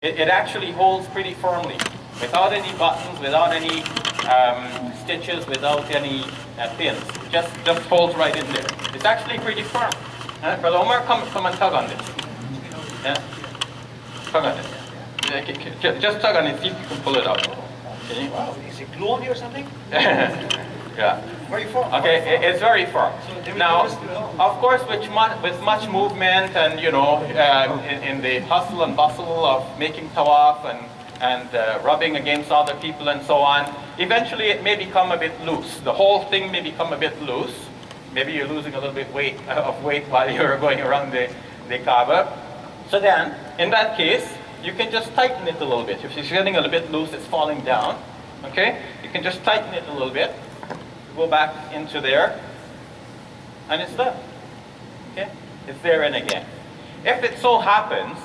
It actually holds pretty firmly, without any buttons, without any stitches, without any pins. Just holds right in there. It's actually pretty firm. Brother Omar, come and tug on this. Yeah, tug on it. Just tug on it. See if you can pull it out. Okay. Wow, is it glue on here or something? Yeah. Very firm. Okay, it's very firm. Now, of course, with much movement and in the hustle and bustle of making tawaf and rubbing against other people and so on, eventually it may become a bit loose. The whole thing may become a bit loose. Maybe you're losing a little bit of weight while you're going around the Kaaba. So then, in that case, you can just tighten it a little bit. If it's getting a little bit loose, it's falling down. Okay, you can just tighten it a little bit. Go back into there, and it's done. Okay, it's there and again. If it so happens,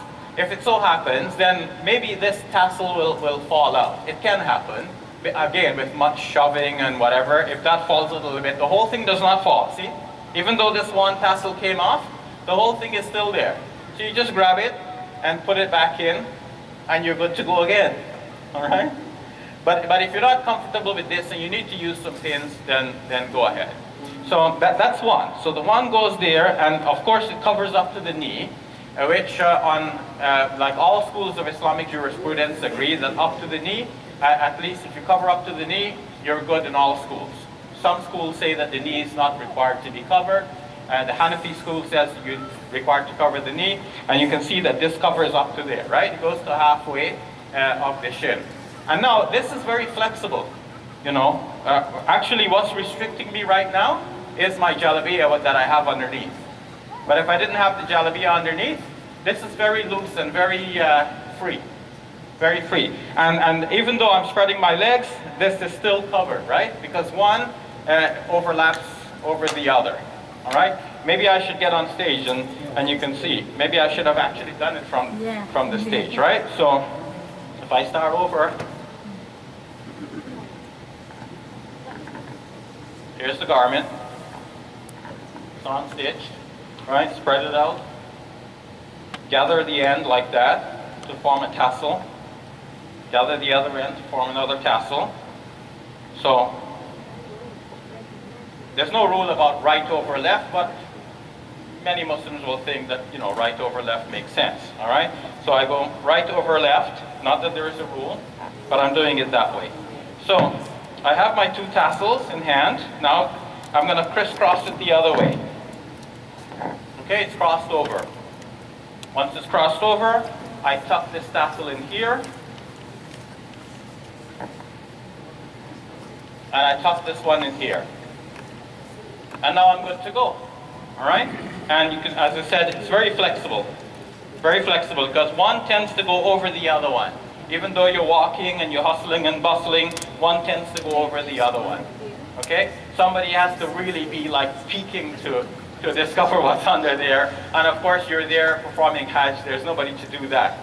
then maybe this tassel will fall out. It can happen. Again, with much shoving and whatever, if that falls a little bit, the whole thing does not fall. See, even though this one tassel came off, the whole thing is still there. So you just grab it and put it back in, and you're good to go again. All right. But if you're not comfortable with this and you need to use some pins, then go ahead. So that's one. So the one goes there, and of course it covers up to the knee, which like all schools of Islamic jurisprudence agree that up to the knee, at least if you cover up to the knee, you're good in all schools. Some schools say that the knee is not required to be covered. The Hanafi school says you're required to cover the knee, and you can see that this covers up to there, right? It goes to halfway of the shin. And now, this is very flexible, Actually, what's restricting me right now is my jalabiyah that I have underneath. But if I didn't have the jalabiyah underneath, this is very loose and very free. Very free. And even though I'm spreading my legs, this is still covered, right? Because one overlaps over the other, all right? Maybe I should get on stage and you can see. Maybe I should have actually done it from the stage, right? So, if I start over, here's the garment. It's on-stitched, right? Spread it out. Gather the end like that to form a tassel. Gather the other end to form another tassel. So, there's no rule about right over left, but many Muslims will think that, right over left makes sense, all right? So I go right over left, not that there is a rule, but I'm doing it that way. So I have my two tassels in hand. Now I'm going to crisscross it the other way. Okay, it's crossed over. Once it's crossed over, I tuck this tassel in here, and I tuck this one in here. And now I'm good to go. All right? And you can, as I said, it's very flexible. Very flexible, because one tends to go over the other one. Even though you're walking and you're hustling and bustling, one tends to go over the other one. Okay? Somebody has to really be like peeking to discover what's under there. And of course, you're there performing Hajj. There's nobody to do that.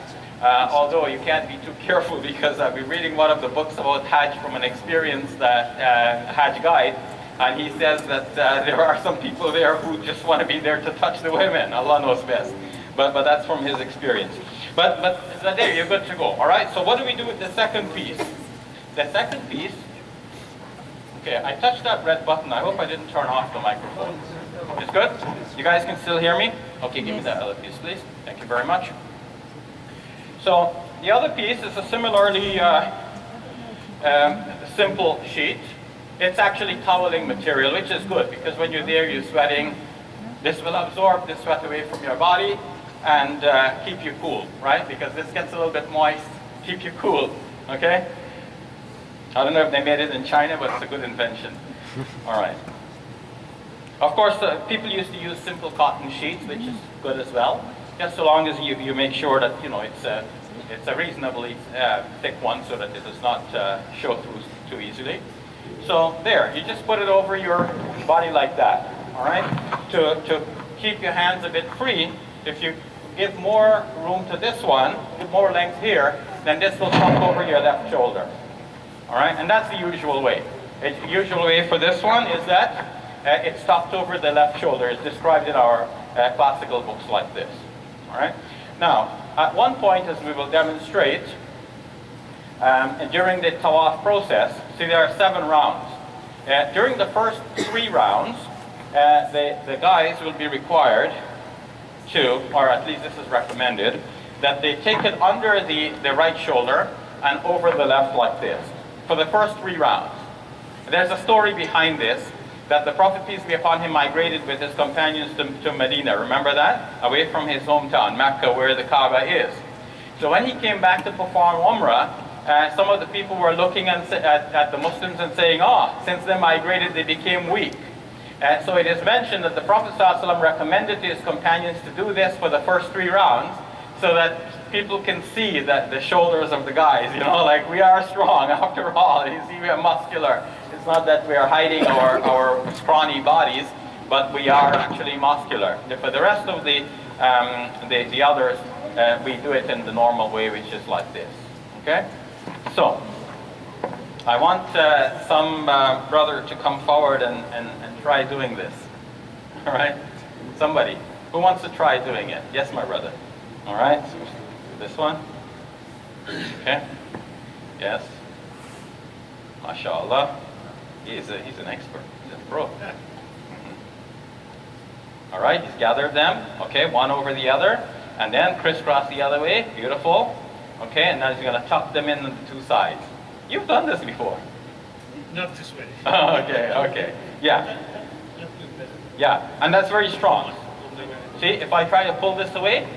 Although you can't be too careful, because I've been reading one of the books about Hajj from an experienced Hajj guide. And he says that there are some people there who just want to be there to touch the women. Allah knows best. But that's from his experience. But there, you're good to go. All right, so what do we do with the second piece? The second piece, okay, I touched that red button. I hope I didn't turn off the microphone. It's good? You guys can still hear me? Okay, give me that other piece, please. Thank you very much. So the other piece is a similarly simple sheet. It's actually toweling material, which is good, because when you're there, you're sweating. This will absorb the sweat away from your body and keep you cool, right? Because this gets a little bit moist, keep you cool, okay? I don't know if they made it in China, but it's a good invention. All right. Of course, people used to use simple cotton sheets, which is good as well, just so long as you make sure that, it's a reasonably thick one so that it does not show through too easily. So there, you just put it over your body like that, all right? To keep your hands a bit free, if you give more room to this one, give more length here, then this will come over your left shoulder, all right? And that's the usual way. The usual way for this one is that it's tucked over the left shoulder. It's described in our classical books like this, all right? Now, at one point, as we will demonstrate, during the tawaf process, see there are 7 rounds. During the first 3 rounds, the guys will be required to, or at least this is recommended, that they take it under the right shoulder and over the left like this for the first 3 rounds. There's a story behind this, that the Prophet, peace be upon him, migrated with his companions to Medina. Remember that? Away from his hometown, Mecca, where the Kaaba is. So when he came back to perform Umrah, some of the people were looking at the Muslims and saying, oh, since they migrated, they became weak. So it is mentioned that the Prophet ﷺ recommended to his companions to do this for the first 3 rounds, so that people can see that the shoulders of the guys, like we are strong after all. You see, we are muscular. It's not that we are hiding our scrawny bodies, but we are actually muscular. For the rest of the others, we do it in the normal way, which is like this. Okay? So, I want some brother to come forward and try doing this. All right? Somebody. Who wants to try doing it? Yes, my brother. All right? This one? Okay? Yes? MashaAllah. He's an expert. He's a pro. All right, he's gathered them. Okay, one over the other. And then crisscross the other way. Beautiful. Okay, and now he's going to tuck them in on the 2 sides. You've done this before. Not this way. Okay. Yeah. Yeah, and that's very strong. See, if I try to pull this away,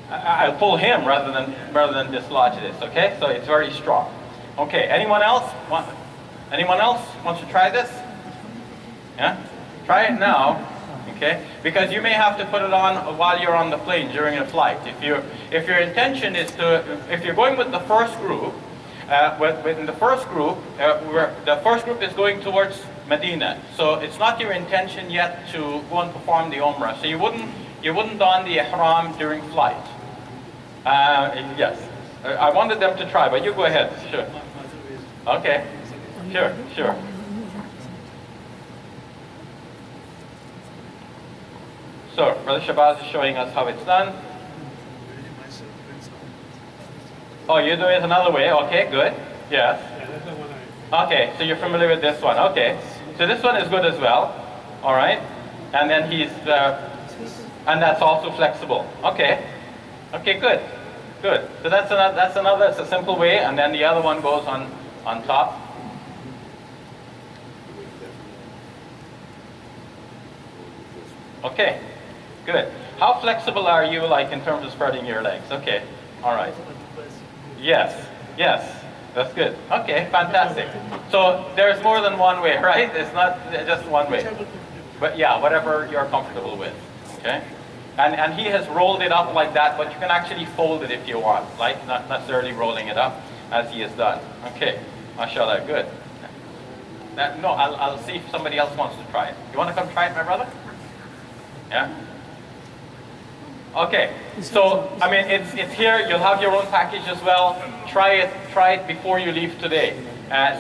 I'll pull him rather than dislodge this. Okay, so it's very strong. Okay, anyone else wants to try this? Yeah? Try it now. Okay? Because you may have to put it on while you're on the plane during a flight. If your intention is if you're going with the first group, within the first group, the first group is going towards Medina. So it's not your intention yet to go and perform the Umrah. So you wouldn't don the Ihram during flight. Yes. I wanted them to try, but you go ahead. Sure. Okay. Sure. So, Brother Shabazz is showing us how it's done. Oh, you're doing it another way. Okay, good. Yes. Okay, so you're familiar with this one. Okay. So this one is good as well. All right. And then and that's also flexible. Okay. Okay, good. So that's another, it's a simple way, and then the other one goes on top. Okay, good. How flexible are you, like, in terms of spreading your legs? Okay, all right. Yes, that's good. Okay, fantastic. So there's more than one way, right? It's not just one way. But yeah, whatever you're comfortable with, okay? And he has rolled it up like that, but you can actually fold it if you want, like not necessarily rolling it up as he has done. Okay, mashallah, good. No, I'll see if somebody else wants to try it. You want to come try it, my brother? Yeah? Okay, so, I mean, it's here. You'll have your own package as well. Try it before you leave today.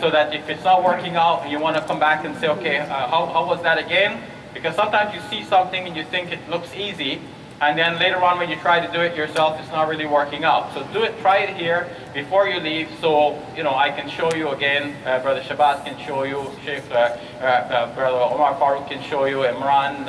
So that if it's not working out and you want to come back and say, okay, how was that again? Because sometimes you see something and you think it looks easy, and then later on when you try to do it yourself, it's not really working out. So try it here before you leave, so I can show you again. Brother Shabazz can show you, Brother Omar Farouk can show you, Imran,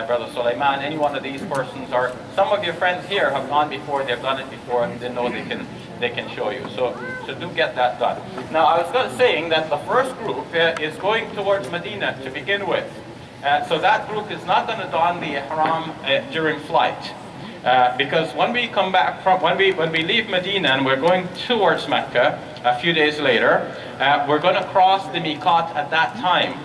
Brother Sulaiman, any one of these persons, or some of your friends here have gone before, they've done it before, and they know they can show you. So do get that done. Now I was saying that the first group is going towards Medina to begin with. So that group is not going to don the ihram during flight, because when we come back when we leave Medina and we're going towards Mecca a few days later, we're going to cross the miqat at that time,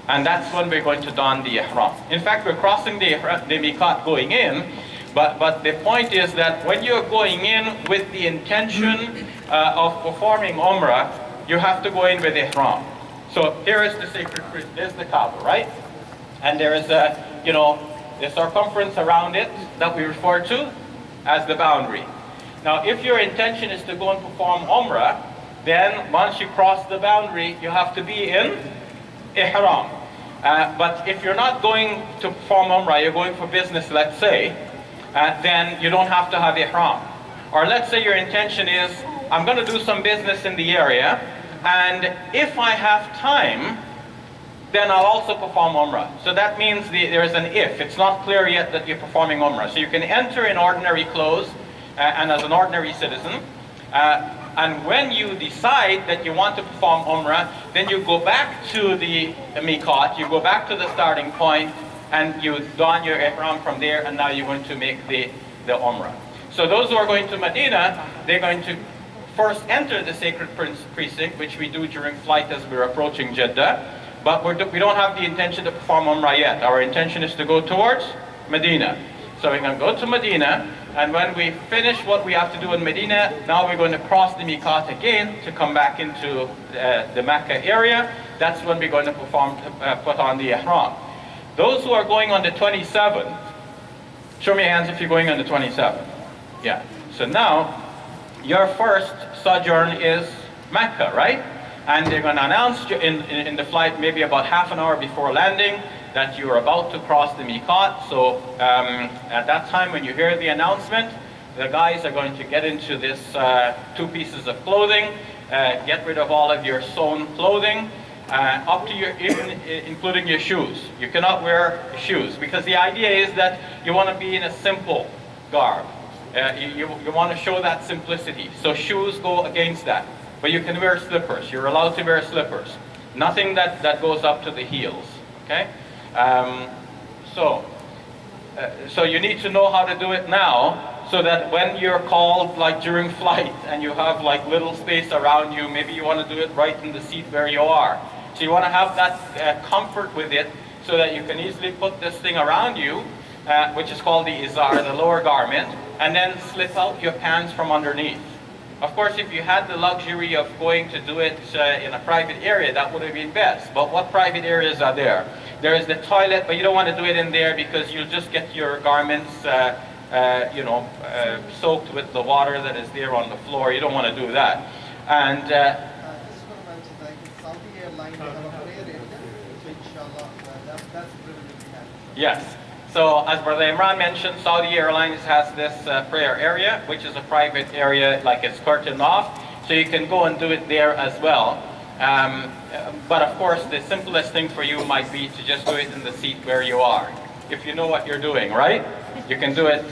and that's when we're going to don the ihram. In fact, we're crossing the miqat going in, but the point is that when you're going in with the intention of performing Umrah, you have to go in with ihram. So here is the sacred tree. There's the Kaaba, right? And there is the circumference around it that we refer to as the boundary. Now, if your intention is to go and perform Umrah, then once you cross the boundary, you have to be in Ihram. But if you're not going to perform Umrah, you're going for business, let's say, then you don't have to have ihram. Or let's say your intention is, I'm going to do some business in the area, and if I have time, then I'll also perform Umrah. So that means there is an if. It's not clear yet that you're performing Umrah. So you can enter in ordinary clothes and as an ordinary citizen. And when you decide that you want to perform Umrah, then you go back to the miqat, you go back to the starting point, and you don your ihram from there, and now you're going to make the Umrah. So those who are going to Medina, they're going to first enter the sacred precinct, which we do during flight as we're approaching Jeddah. But we don't have the intention to perform Umrah yet. Our intention is to go towards Medina. So we're going to go to Medina, and when we finish what we have to do in Medina, now we're going to cross the miqat again to come back into the Mecca area. That's when we're going to put on the ihram. Those who are going on the 27th, show me your hands if you're going on the 27th. Yeah. So now, your first sojourn is Mecca, right? And they're going to announce in the flight maybe about half an hour before landing that you're about to cross the miqat. So at that time when you hear the announcement, the guys are going to get into this 2 pieces of clothing, get rid of all of your sewn clothing, up to even including your shoes. You cannot wear shoes because the idea is that you want to be in a simple garb. You want to show that simplicity. So shoes go against that. But you can wear slippers. You're allowed to wear slippers. Nothing that goes up to the heels. Okay? So you need to know how to do it now, so that when you're called, like during flight, and you have like little space around you, maybe you want to do it right in the seat where you are. So you want to have that comfort with it, so that you can easily put this thing around you, which is called the izar, the lower garment, and then slip out your pants from underneath. Of course, if you had the luxury of going to do it in a private area, that would have been best. But what private areas are there? There is the toilet, but you don't want to do it in there because you'll just get your garments soaked with the water that is there on the floor. You don't want to do that. And just want to mention, like in Saudi airline, they have a prayer area, so inshallah, that's the privilege we have. yes. So as Brother Imran mentioned, Saudi Airlines has this prayer area, which is a private area, like it's curtained off. So you can go and do it there as well. But of course, the simplest thing for you might be to just do it in the seat where you are. If you know what you're doing, right? You can do it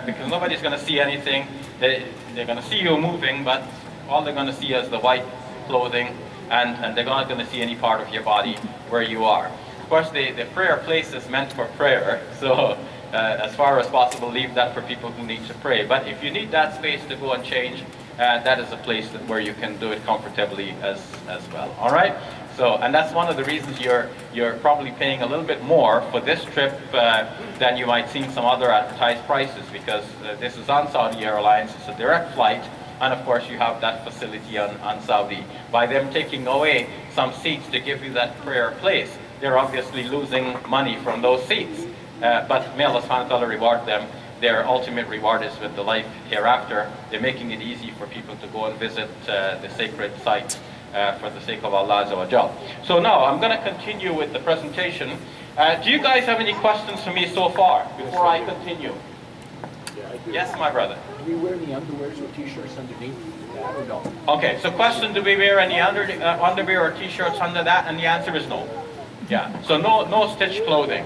because nobody's going to see anything. They're going to see you moving, but all they're going to see is the white clothing, and they're not going to see any part of your body where you are. Of course, the prayer place is meant for prayer, so as far as possible, leave that for people who need to pray. But if you need that space to go and change, that is a place where you can do it comfortably as well. All right. So, and that's one of the reasons you're probably paying a little bit more for this trip than you might see in some other advertised prices, because this is on Saudi Airlines. It's a direct flight, and of course you have that facility on Saudi. By them taking away some seats to give you that prayer place, they're obviously losing money from those seats. But may Allah subhanahu wa ta'ala reward them. Their ultimate reward is with the life hereafter. They're making it easy for people to go and visit the sacred sites for the sake of Allah Azza wa Jal. So now I'm going to continue with the presentation. Do you guys have any questions for me so far before I continue? Yeah, I do. Yes, my brother. Do we wear any underwears or t-shirts underneath that or no? Okay, so question, do we wear any underwear or t-shirts under that? And the answer is no. Yeah, so no stitched clothing.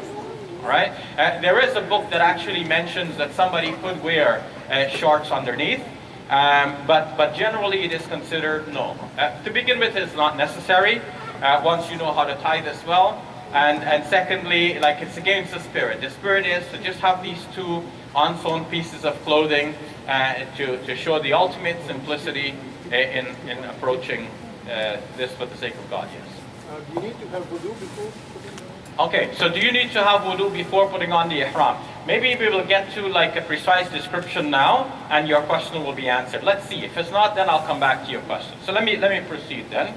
All right? There is a book that actually mentions that somebody could wear shorts underneath, but generally it is considered no. To begin with, it's not necessary once you know how to tie this well. And secondly, like, it's against the spirit. The spirit is to just have these 2 unsewn pieces of clothing to show the ultimate simplicity in approaching this for the sake of God, yes. Do you need to have wudu before putting on? Okay, so do you need to have wudu before putting on the ihram? Maybe we will get to like a precise description now, and your question will be answered. Let's see. If it's not, then I'll come back to your question. So let me proceed then.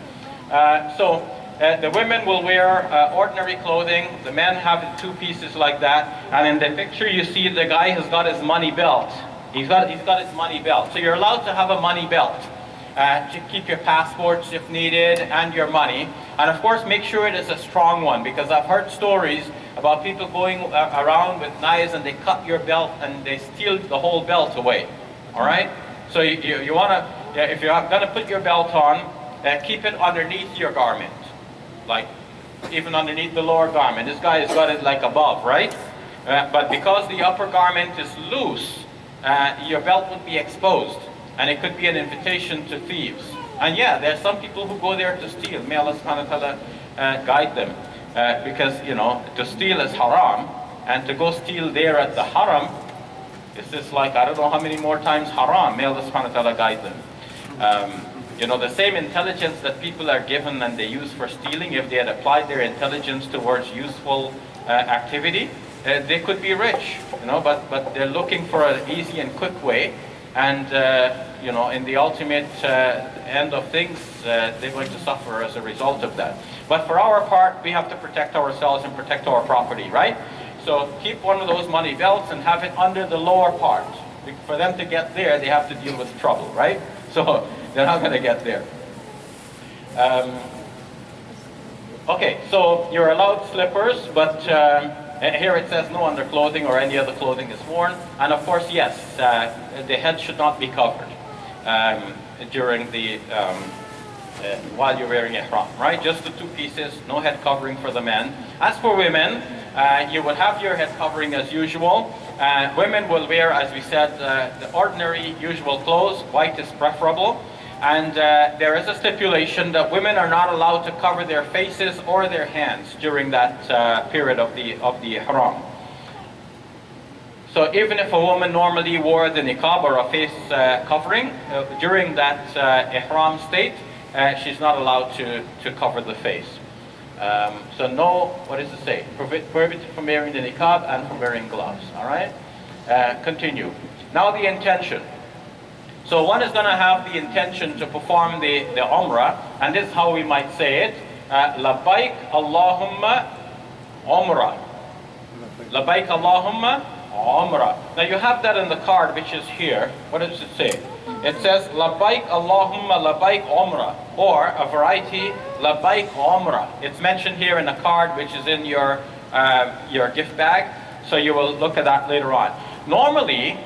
The women will wear ordinary clothing. The men have 2 pieces like that. And in the picture you see the guy has got his money belt. He's got his money belt. So you're allowed to have a money belt to keep your passports if needed and your money. And of course, make sure it is a strong one, because I've heard stories about people going around with knives and they cut your belt and they steal the whole belt away. All right? So you want to, if you're going to put your belt on, keep it underneath your garment, like even underneath the lower garment. This guy has got it like above, right? But because the upper garment is loose, your belt would be exposed, and it could be an invitation to thieves. And yeah, there's some people who go there to steal. May Allah subhanahu wa ta'ala guide them. Because, you know, to steal is haram, and to go steal there at the haram, this is like, I don't know how many more times haram. May Allah subhanahu wa ta'ala guide them. You know, the same intelligence that people are given and they use for stealing, if they had applied their intelligence towards useful activity, they could be rich, you know, but they're looking for an easy and quick way. And, you know, in the ultimate end of things, they're going to suffer as a result of that. But for our part, we have to protect ourselves and protect our property, right? So keep one of those money belts and have it under the lower part. For them to get there, they have to deal with trouble, right? So they're not going to get there. Okay, so you're allowed slippers, but here it says no underclothing or any other clothing is worn. And of course, yes, the head should not be covered during the while you're wearing ihram, right? Just the two pieces, no head covering for the men. As for women, you will have your head covering as usual. Women will wear, as we said, the ordinary usual clothes. White is preferable. And there is a stipulation that women are not allowed to cover their faces or their hands during that period of the ihram. So even if a woman normally wore the niqab or a face covering, during that ihram state, she's not allowed to cover the face. So no, what does it say? Prohibited from wearing the niqab and from wearing gloves, all right? Continue. Now the intention. So one is going to have the intention to perform the Umrah, and this is how we might say it. Labbaik Allahumma Umrah. Labbaik Allahumma Umrah. Now you have that in the card, which is here. What does it say? It says Labbaik Allahumma Labbaik Umrah, or a variety Labbaik Umrah. It's mentioned here in a card, which is in your gift bag. So you will look at that later on. Normally,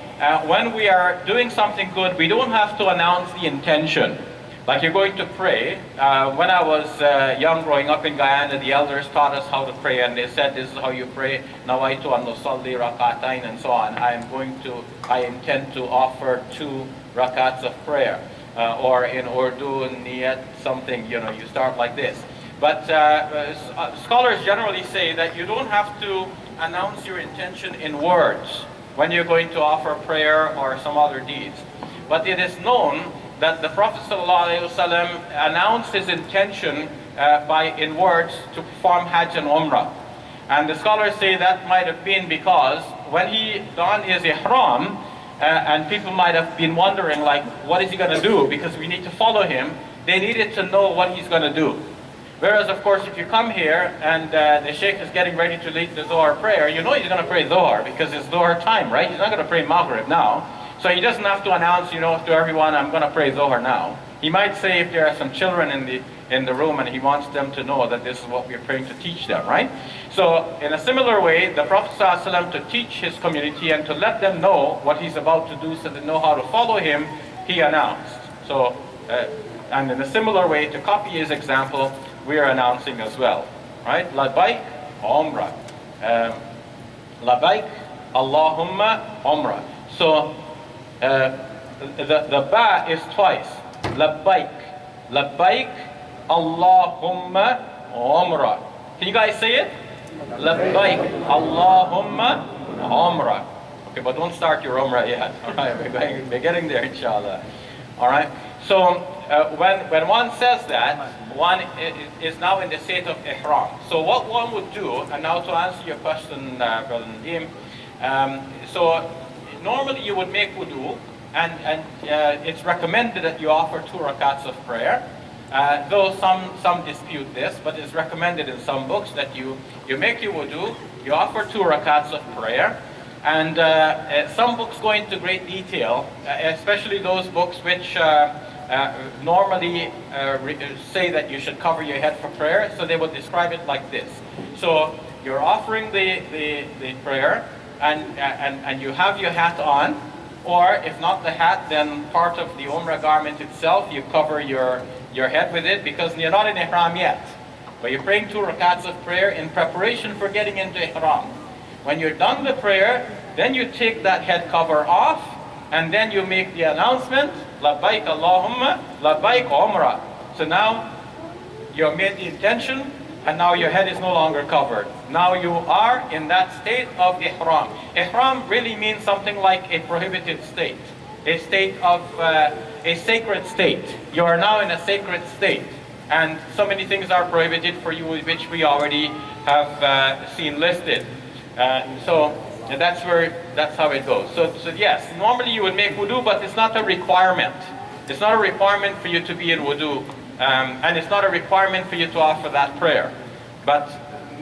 when we are doing something good, we don't have to announce the intention. Like you're going to pray. When I was young, growing up in Guyana, the elders taught us how to pray, and they said, this is how you pray, nawaitu an nusalli rak'atayn, and so on. I intend to offer 2 rakats of prayer. Or in Urdu, niyat something, you know, you start like this. But scholars generally say that you don't have to announce your intention in words when you're going to offer prayer or some other deeds. But it is known that the Prophet ﷺ announced his intention in words to perform Hajj and Umrah. And the scholars say that might have been because when he donned his ihram, and people might have been wondering, like, what is he going to do? Because we need to follow him. They needed to know what he's going to do. Whereas, of course, if you come here and the Sheikh is getting ready to lead the Zohar prayer, you know he's going to pray Zohar because it's Zohar time, right? He's not going to pray Maghrib now. So he doesn't have to announce, you know, to everyone, I'm going to pray Zohar now. He might say if there are some children in the room and he wants them to know that this is what we're praying to teach them, right? So in a similar way, the Prophet ﷺ, to teach his community and to let them know what he's about to do so they know how to follow him, he announced. So, and in a similar way, to copy his example, we are announcing as well, right? Labbaik Umrah. Labbaik Allahumma Umrah. So the ba is twice. Labbaik. Labbaik Allahumma Umrah. Can you guys say it? Labbaik Allahumma Umrah. Okay, but don't start your Umrah yet. All right, we're getting there, inshallah. All right. So when one says that, one is now in the state of ihram. So what one would do, and now to answer your question, Brother Nadeem, so normally you would make wudu, and it's recommended that you offer 2 rakats of prayer. Though some dispute this, but it's recommended in some books that you make your wudu, you offer 2 rakats of prayer, and some books go into great detail, especially those books which normally say that you should cover your head for prayer, so they would describe it like this. So you're offering the prayer, and you have your hat on, or if not the hat, then part of the Umrah garment itself, you cover your head with it, because you're not in Ihram yet. But you're praying 2 rakats of prayer in preparation for getting into Ihram. When you're done the prayer, then you take that head cover off, and then you make the announcement, Labbaik Allahumma, Labbaik Umrah. So now you've made the intention, and now your head is no longer covered. Now you are in that state of Ihram. Ihram really means something like a prohibited state. A state of, a sacred state. You are now in a sacred state. And so many things are prohibited for you, which we already have seen listed. So that's how it goes. So yes, normally you would make wudu, but it's not a requirement. It's not a requirement for you to be in wudu, and it's not a requirement for you to offer that prayer. But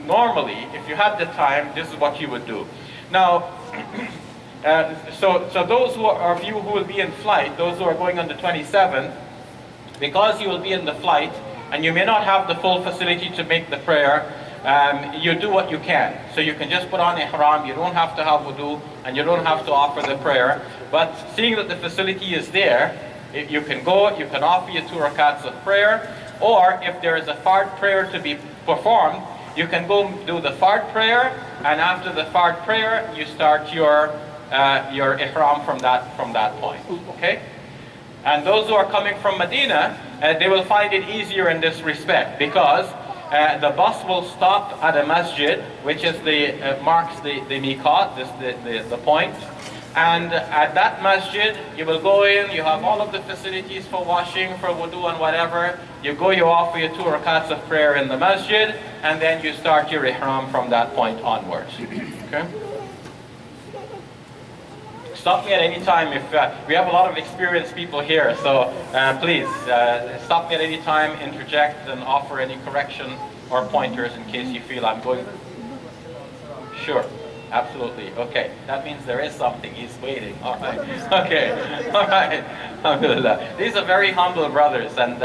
normally, if you had the time, this is what you would do. Now, so those of you who will be in flight, those who are going on the 27th, because you will be in the flight, and you may not have the full facility to make the prayer, you do what you can. So you can just put on ihram, you don't have to have wudu, and you don't have to offer the prayer. But seeing that the facility is there, you can go, you can offer your 2 rakats of prayer, or if there is a fard prayer to be performed, you can go do the fard prayer, and after the fard prayer, you start your ihram from that point. Okay? And those who are coming from Medina, they will find it easier in this respect, because the bus will stop at a masjid, which is marks the miqat, the point. And at that masjid, you will go in, you have all of the facilities for washing, for wudu and whatever. You go, you offer your 2 rakats of prayer in the masjid, and then you start your ihram from that point onwards. Okay? Stop me at any time if we have a lot of experienced people here, so please stop me at any time, interject, and offer any correction or pointers in case you feel I'm going. Sure, absolutely. Okay, that means there is something. He's waiting. All right. Okay. All right. Alhamdulillah. These are very humble brothers, and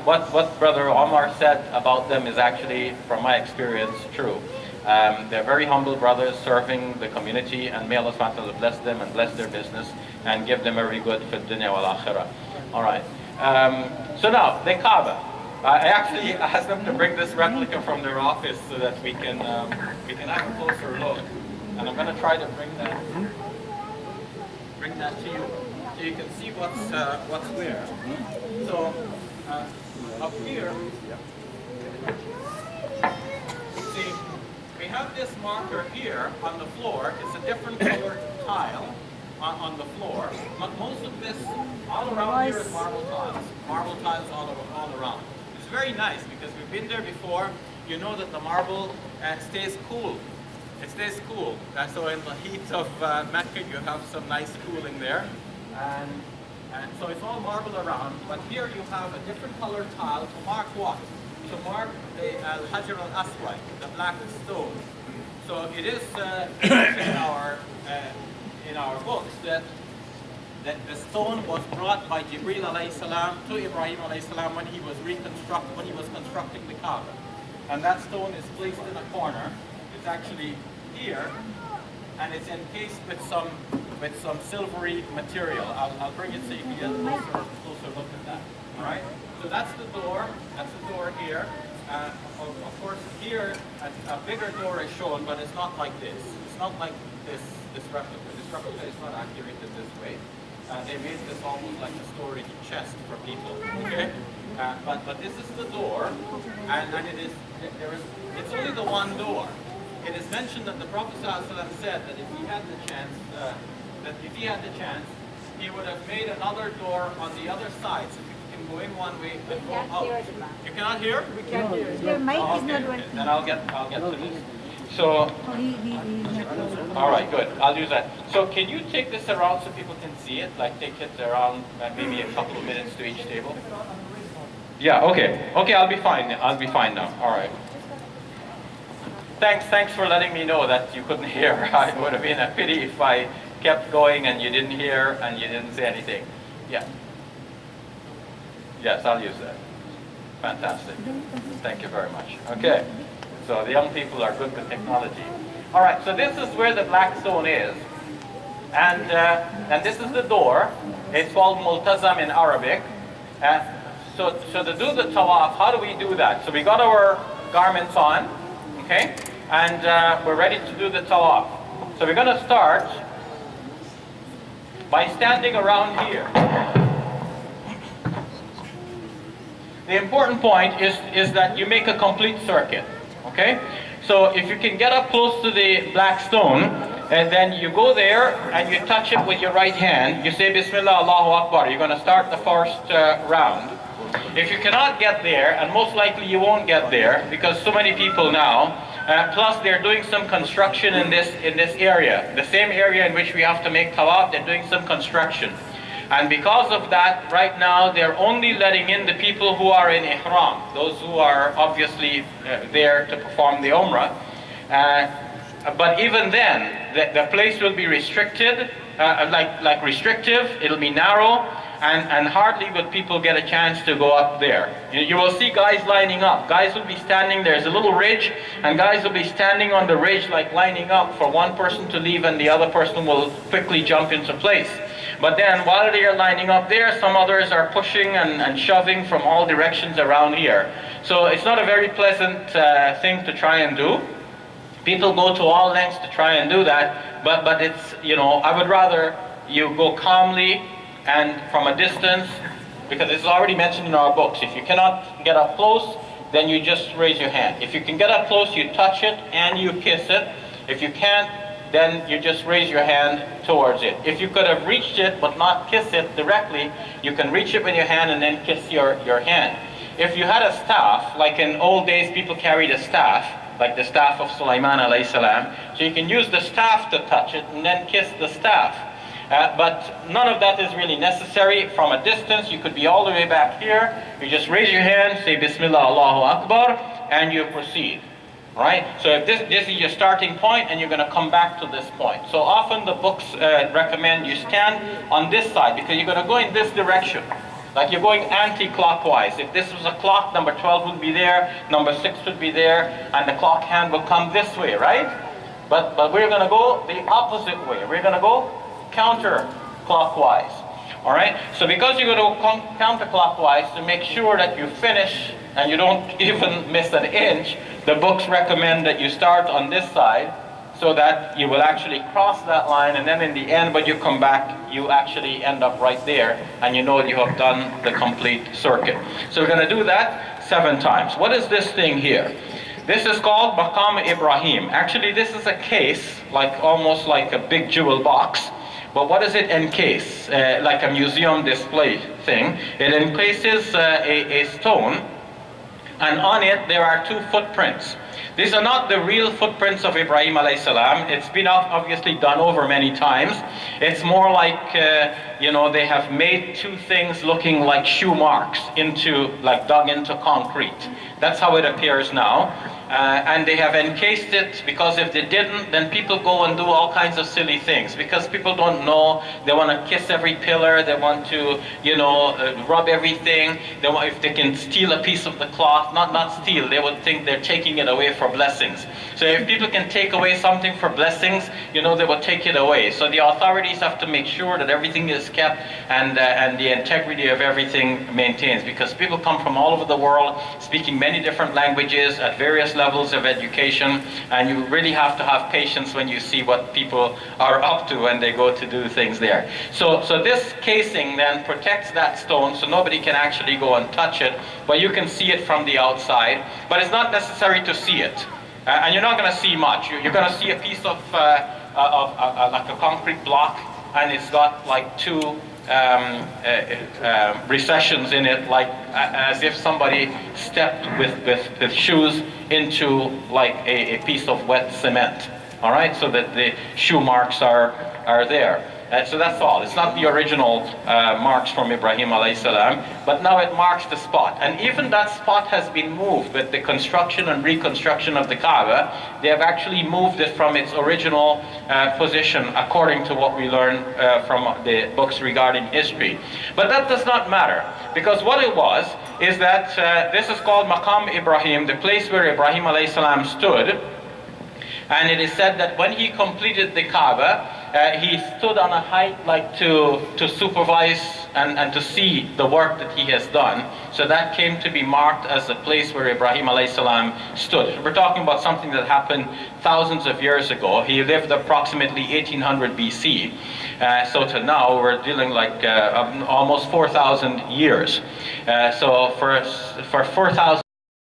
what Brother Omar said about them is actually, from my experience, true. They're very humble brothers serving the community, and may Allah subhanahu wa ta'ala bless them and bless their business and give them every good for dunya wal akhirah. All right. So now, the Kaaba. I actually asked them to bring this replica from their office so that we can have a closer look. And I'm going to try to bring that to you so you can see what's where. So up here, see, we have this marker here on the floor. It's a different colored tile on the floor, but most of this all around here is marble tiles all around. It's very nice because we've been there before. You know that the marble stays cool. It stays cool. So in the heat of Mecca, you have some nice cooling there, and so it's all marble around. But here you have a different colored tile to mark what? To mark the Al-Hajar al-Aswad, the black stone. So it is in our books that the stone was brought by Jibreel alayhi salam to Ibrahim alayhi salam when he was constructing the Kaaba. And that stone is placed in a corner. It's actually here, and it's encased with some silvery material. I'll bring it so you can get a closer look at that. All right. So that's the door. That's the door here. Of course, here a bigger door is shown, but it's not like this. It's not like this replica. This replica is not accurate in this way. They made this almost like a storage chest for people. Okay. But this is the door, and it's only the one door. It is mentioned that the Prophet ﷺ said that if he had the chance, he would have made another door on the other side, so people can go in one way and go out. You cannot hear? We can't hear. Your mic Oh, is okay, not okay. working. Then I'll get to this. So, all right, good. I'll use that. So, can you take this around so people can see it? Like, take it around maybe a couple of minutes to each table. Yeah. Okay. Okay. I'll be fine. I'll be fine now. All right. Thanks for letting me know that you couldn't hear. It would have been a pity if I kept going and you didn't hear and you didn't say anything. Yeah. Yes, I'll use that. Fantastic. Thank you very much. Okay. So the young people are good with technology. All right. So this is where the black stone is, and this is the door. It's called multazam in Arabic. So to do the tawaf, how do we do that? So we got our garments on, okay, and we're ready to do the tawaf. So we're going to start by standing around here. The important point is that you make a complete circuit, okay? So if you can get up close to the black stone, and then you go there and you touch it with your right hand, you say Bismillah, Allahu Akbar. You're going to start the first round. If you cannot get there, and most likely you won't get there because so many people now, plus they're doing some construction in this area, the same area in which we have to make tawaf, they're doing some construction. And because of that, right now they're only letting in the people who are in ihram, those who are obviously there to perform the Umrah. But even then, the place will be restricted, like restrictive, it'll be narrow, and hardly would people get a chance to go up there. You will see guys lining up. Guys will be standing, there's a little ridge, and guys will be standing on the ridge like lining up for one person to leave and the other person will quickly jump into place. But then while they are lining up there, some others are pushing and shoving from all directions around here. So it's not a very pleasant thing to try and do. People go to all lengths to try and do that, but it's, I would rather you go calmly and from a distance, because it's already mentioned in our books. If you cannot get up close, then you just raise your hand. If you can get up close, you touch it and you kiss it. If you can't, then you just raise your hand towards it. If you could have reached it but not kiss it directly, you can reach it with your hand and then kiss your hand. If you had a staff, like in old days people carried a staff, like the staff of Sulaiman alayhi salam, so you can use the staff to touch it and then kiss the staff. But none of that is really necessary. From a distance, you could be all the way back here. You just raise your hand, say Bismillah, Allahu Akbar, and you proceed. Right? So if this is your starting point, and you're going to come back to this point. So often the books recommend you stand on this side, because you're going to go in this direction. Like you're going anti-clockwise. If this was a clock, number 12 would be there, number 6 would be there, and the clock hand will come this way, right? But we're going to go the opposite way. We're going to go counterclockwise. All right? So because you're going to go counterclockwise, to make sure that you finish and you don't even miss an inch, the books recommend that you start on this side so that you will actually cross that line, and then in the end when you come back, you actually end up right there and you know you have done the complete circuit. So we're going to do that 7 times. What is this thing here? This is called Al-Ibrahim. Actually, this is a case, almost like a big jewel box. But what does it encase? Like a museum display thing. It encases a stone, and on it there are 2 footprints. These are not the real footprints of Ibrahim alayhi salam. It's been obviously done over many times. It's more like, they have made 2 things looking like shoe marks dug into concrete. That's how it appears now. And they have encased it, because if they didn't, then people go and do all kinds of silly things, because people don't know. They want to kiss every pillar, they want to, rub everything. If they can steal a piece of the cloth, not steal, they would think they're taking it away for blessings. So if people can take away something for blessings, they will take it away. So the authorities have to make sure that everything is kept and the integrity of everything maintains, because people come from all over the world speaking many different languages at various levels of education, and you really have to have patience when you see what people are up to when they go to do things there. So this casing then protects that stone, so nobody can actually go and touch it, but you can see it from the outside. But it's not necessary to see it, and you're not going to see much. You're going to see a piece of like a concrete block, and it's got like 2 recessions in it, like as if somebody stepped with shoes into like a piece of wet cement. All right, so that the shoe marks are there. So that's all. It's not the original marks from Ibrahim alayhi salam, but now it marks the spot. And even that spot has been moved with the construction and reconstruction of the Kaaba. They have actually moved it from its original position, according to what we learn from the books regarding history. But that does not matter, because what it was is that this is called Maqam Ibrahim, the place where Ibrahim alayhi salam stood. And it is said that when he completed the Kaaba, he stood on a height like to supervise and to see the work that he has done. So that came to be marked as the place where Ibrahim alayhi salam stood. We're talking about something that happened thousands of years ago. He lived approximately 1800 BC. So to now, we're dealing like almost 4,000 years. So for 4,000